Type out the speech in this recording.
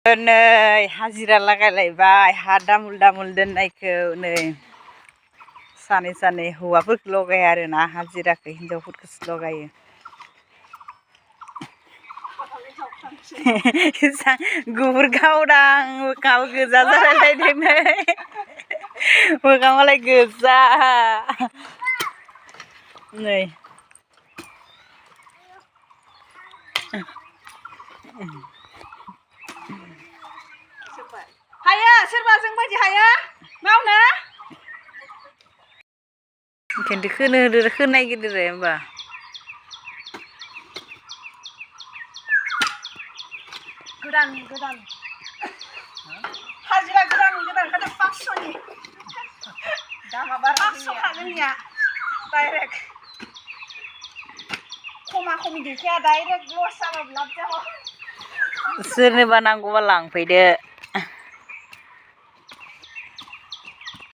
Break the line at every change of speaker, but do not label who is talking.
नै हाजिरा लागायलायबाय हा दामुल दामुल दोननायखौ नै सानै सानै हौवाफोरखौ लगाया आरोना हाजिराखौ हिनजावफोरखौसो लगायो। गुफुर गावदां मोखाङाव गोजा जालायलायदों नै मोखाङालाय गोजा नै हायो सोरबा जोंबायदि हायो मावनो खिन्थु खोनो होदो खोनो नागिरदो होमबा गोदान हाजिरा गोदान 500नि दामा बारा 500 जोंनिया डाइरेक्ट खमा-खमि गैखाया डाइरेक्ट लस जाबाबो लाब जाबाबो सोरनोबा नांगौबा लांफैदो।